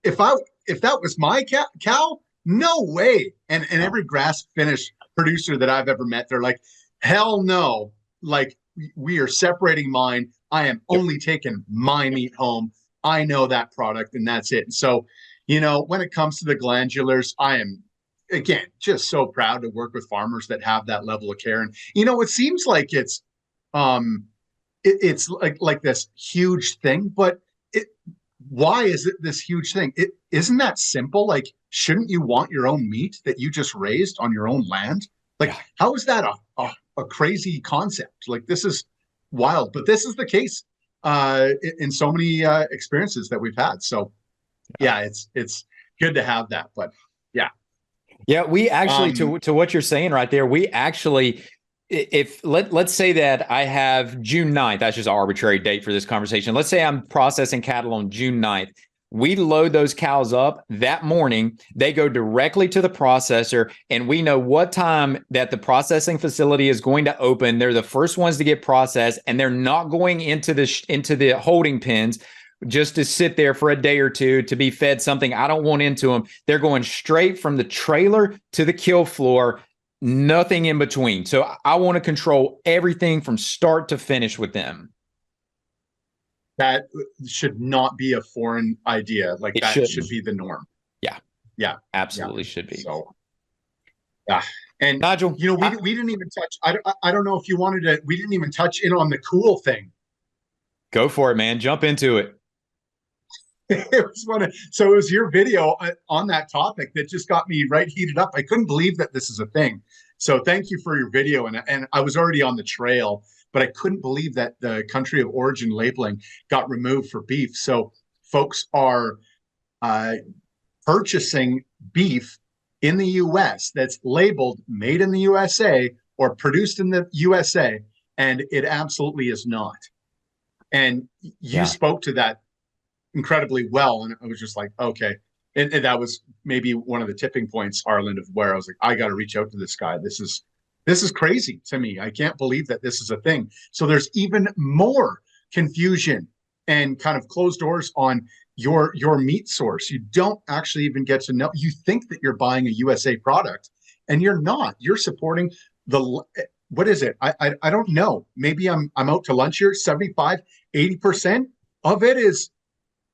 If that was my cow, no way. And every grass finished producer that I've ever met, they're like, hell no. Like, we are separating mine. I am only taking my meat home. I know that product and that's it. And so, when it comes to the glandulars, I am, again, just so proud to work with farmers that have that level of care. And, it seems like it's like this huge thing, but why is it this huge thing? Isn't that simple? Like, shouldn't you want your own meat that you just raised on your own land? Like, Yeah. how is that a crazy concept? Like, this is wild, but this is the case in so many experiences that we've had. So yeah, it's good to have that. But yeah. Yeah, we actually, Um, to what you're saying right there, we actually, if let's say that I have June 9th, that's just an arbitrary date for this conversation. Let's say I'm processing cattle on June 9th. We load those cows up that morning. They go directly to the processor, and we know what time that the processing facility is going to open. They're the first ones to get processed, and they're not going into the holding pens just to sit there for a day or two to be fed something I don't want into them. They're going straight from the trailer to the kill floor, nothing in between. So I want to control everything from start to finish with them. that should not be a foreign idea. Like, It that shouldn't. should be the norm. Yeah, Yeah. Yeah. absolutely should be. So yeah. And Nigel, we didn't even touch. I don't know if you wanted to. We didn't even touch in on the cool thing. go for it, man. Jump into it. It was so it was your video on that topic that just got me right heated up. I couldn't believe that this is a thing. So thank you for your video. And I was already on the trail, but I couldn't believe that the country of origin labeling got removed for beef. So folks are purchasing beef in the US that's labeled made in the USA or produced in the USA, and it absolutely is not. And you spoke to that incredibly well. And I was just like, okay. And that was maybe one of the tipping points, Arland, of where I was like, I got to reach out to this guy. This is crazy to me. I can't believe that this is a thing. So there's even more confusion and kind of closed doors on your meat source. You don't actually even get to know. You think that you're buying a USA product, and you're not. You're supporting what is it? I don't know. Maybe I'm out to lunch here. 75, 80% of it is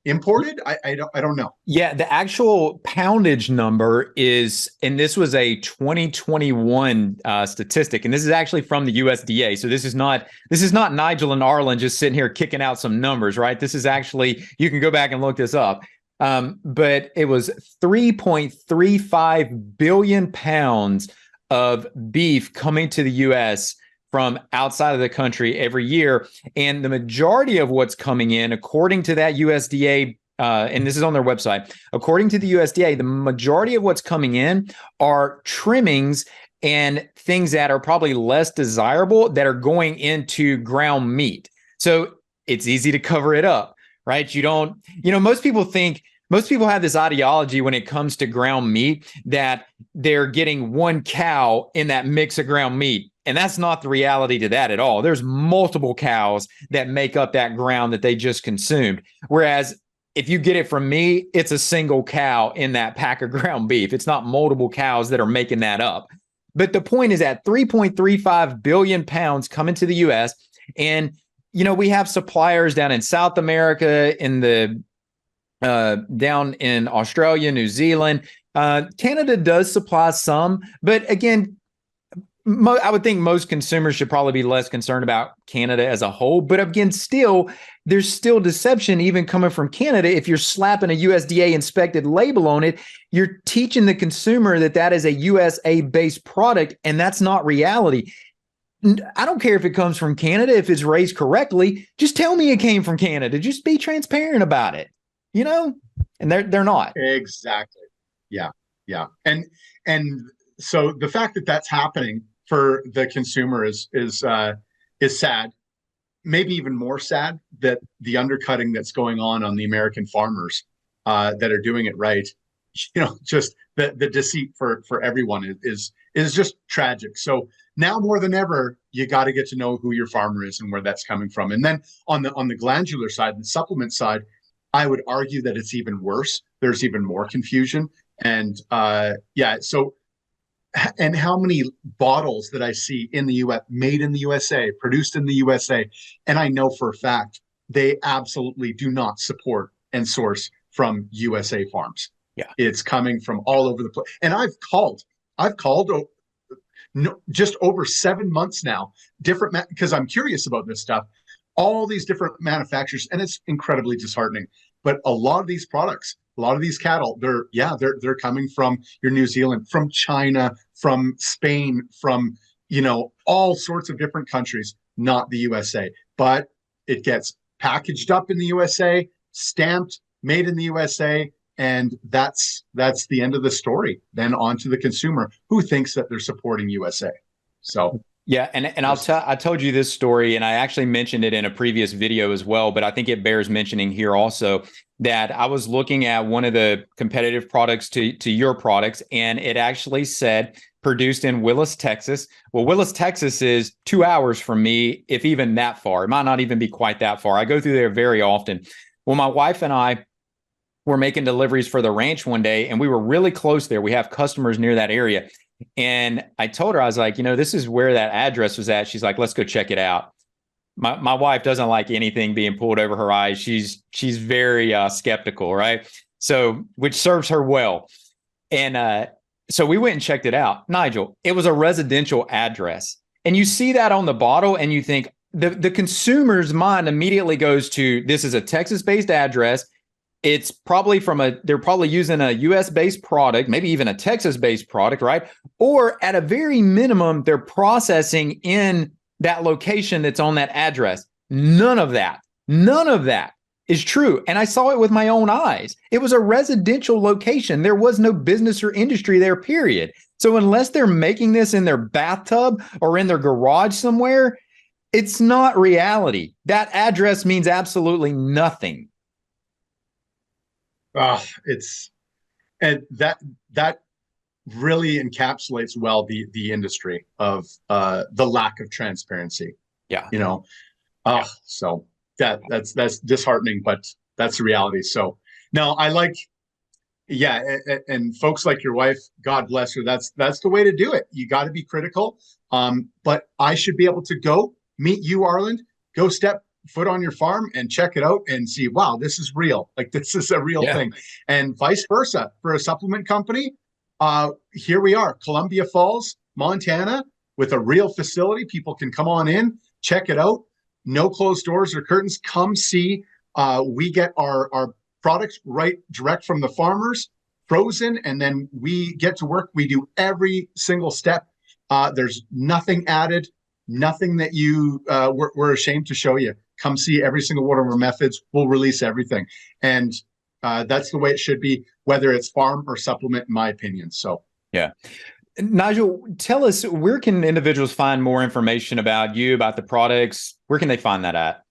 imported. I don't know. Yeah, the actual poundage number is, and this was a 2021 statistic, and this is actually from the USDA. So this is not Nigel and Arland just sitting here kicking out some numbers, right? This is actually, you can go back and look this up. But it was 3.35 billion pounds of beef coming to the U.S. from outside of the country every year. And the majority of what's coming in, according to that USDA, and this is on their website, according to the USDA, the majority of what's coming in are trimmings and things that are probably less desirable that are going into ground meat. So it's easy to cover it up, right? You don't, most people have this ideology when it comes to ground meat that they're getting one cow in that mix of ground meat. And that's not the reality to that at all. There's multiple cows that make up that ground that they just consumed. Whereas if you get it from me, it's a single cow in that pack of ground beef. It's not multiple cows that are making that up. But the point is that 3.35 billion pounds come into the U.S. And, we have suppliers down in South America, in the down in Australia, New Zealand. Canada does supply some, but again, I would think most consumers should probably be less concerned about Canada as a whole. But again, there's still deception even coming from Canada. If you're slapping a USDA inspected label on it, you're teaching the consumer that is a USA based product, and that's not reality. I don't care if it comes from Canada, if it's raised correctly, just tell me it came from Canada. Just be transparent about it. And they're not. Exactly. Yeah. Yeah. And so the fact that that's happening for the consumer is sad. Maybe even more sad that the undercutting that's going on the American farmers that are doing it right, just the deceit for everyone is just tragic. So now more than ever, you got to get to know who your farmer is and where that's coming from. And then on the glandular side, the supplement side, I would argue that it's even worse. There's even more confusion. And so, and how many bottles that I see in the US, made in the USA, produced in the USA. And I know for a fact, they absolutely do not support and source from USA farms. Yeah. It's coming from all over the place. And I've called just over 7 months now, because I'm curious about this stuff, all these different manufacturers, and it's incredibly disheartening. But a lot of these products, a lot of these cattle, they're coming from your New Zealand, from China, from Spain, from all sorts of different countries, not the USA. But it gets packaged up in the USA, stamped, made in the USA, and that's the end of the story. Then on to the consumer who thinks that they're supporting USA. So yeah, and I told you this story, and I actually mentioned it in a previous video as well, but I think it bears mentioning here also, that I was looking at one of the competitive products to your products, and it actually said produced in Willis, Texas. Well, Willis, Texas is 2 hours from me, if even that far. It might not even be quite that far. I go through there very often. Well, my wife and I were making deliveries for the ranch one day, and we were really close there. We have customers near that area. And I told her, I was like, this is where that address was at. She's like, let's go check it out. My wife doesn't like anything being pulled over her eyes. She's very skeptical, right? So, which serves her well. And so we went and checked it out. Nigel, it was a residential address. And you see that on the bottle and you think the consumer's mind immediately goes to, this is a Texas-based address. It's probably they're probably using a US-based product, maybe even a Texas-based product, right? Or at a very minimum, they're processing in that location that's on that address. None of that is true. And I saw it with my own eyes. It was a residential location. There was no business or industry there, period. So unless they're making this in their bathtub or in their garage somewhere, it's not reality. That address means absolutely nothing. And that really encapsulates well the industry of the lack of transparency. Yeah. So that's disheartening, but that's the reality. So no, I like, and folks like your wife, God bless her. That's the way to do it. You got to be critical. But I should be able to go meet you, Arland, go step foot on your farm and check it out and see, wow, this is real. Like, this is a real thing. And vice versa for a supplement company. Here we are, Columbia Falls, Montana, with a real facility. People can come on in, check it out. No closed doors or curtains. Come see. We get our products direct from the farmers, frozen, and then we get to work. We do every single step. There's nothing added, nothing that we're ashamed to show you. Come see every single one of our methods. We'll release everything. And that's the way it should be, whether it's farm or supplement, in my opinion. So, yeah. Nigel, tell us, where can individuals find more information about you, about the products? Where can they find that at?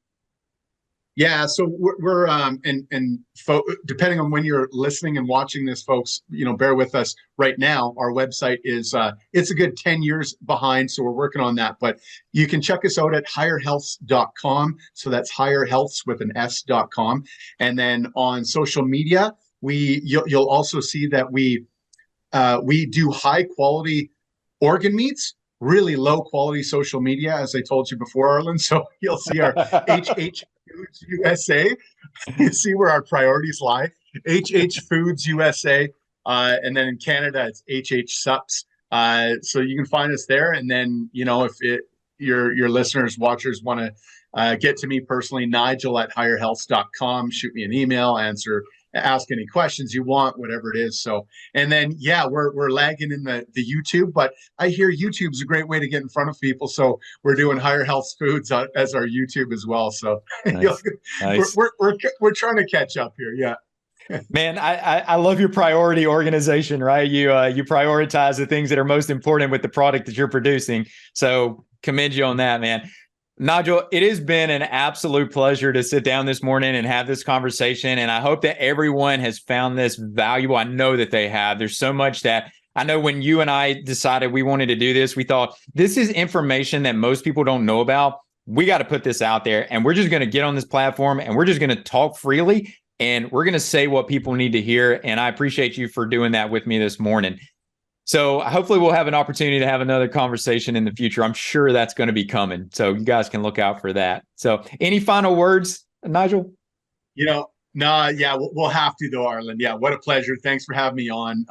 Yeah, so we're depending on when you're listening and watching this, folks, bear with us right now. Our website is it's a good 10 years behind, so we're working on that. But you can check us out at higherhealths.com. So that's higherhealths with an S.com. And then on social media, you'll also see that we do high quality organ meats, really low quality social media, as I told you before, Arland. So you'll see our HH Foods USA. You see where our priorities lie. HH Foods USA. And then in Canada, it's HH Sups. So you can find us there. And then, if your listeners, watchers want to get to me personally, Nigel at higherhealths.com, shoot me an email, ask any questions you want, whatever it is. So, and then, we're lagging in the YouTube, but I hear YouTube's a great way to get in front of people. So we're doing Higher Health Foods as our YouTube as well. So nice. Nice. We're trying to catch up here. Yeah. Man, I love your priority organization, right? You prioritize the things that are most important with the product that you're producing. So commend you on that, man. Nigel, it has been an absolute pleasure to sit down this morning and have this conversation. And I hope that everyone has found this valuable. I know that they have. There's so much that I know when you and I decided we wanted to do this, we thought this is information that most people don't know about. We got to put this out there, and we're just going to get on this platform and we're just going to talk freely and we're going to say what people need to hear. And I appreciate you for doing that with me this morning. So hopefully we'll have an opportunity to have another conversation in the future. I'm sure that's going to be coming. So you guys can look out for that. So any final words, Nigel? We'll have to though, Arland. Yeah, what a pleasure. Thanks for having me on.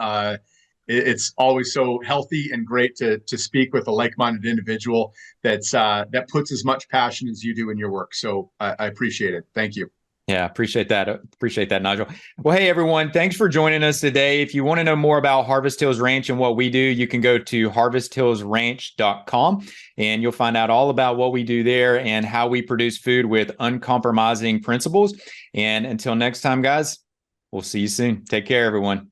It's always so healthy and great to speak with a like-minded individual that puts as much passion as you do in your work. So I appreciate it. Thank you. Yeah, appreciate that. Appreciate that, Nigel. Well, hey, everyone. Thanks for joining us today. If you want to know more about Harvest Hills Ranch and what we do, you can go to harvesthillsranch.com and you'll find out all about what we do there and how we produce food with uncompromising principles. And until next time, guys, we'll see you soon. Take care, everyone.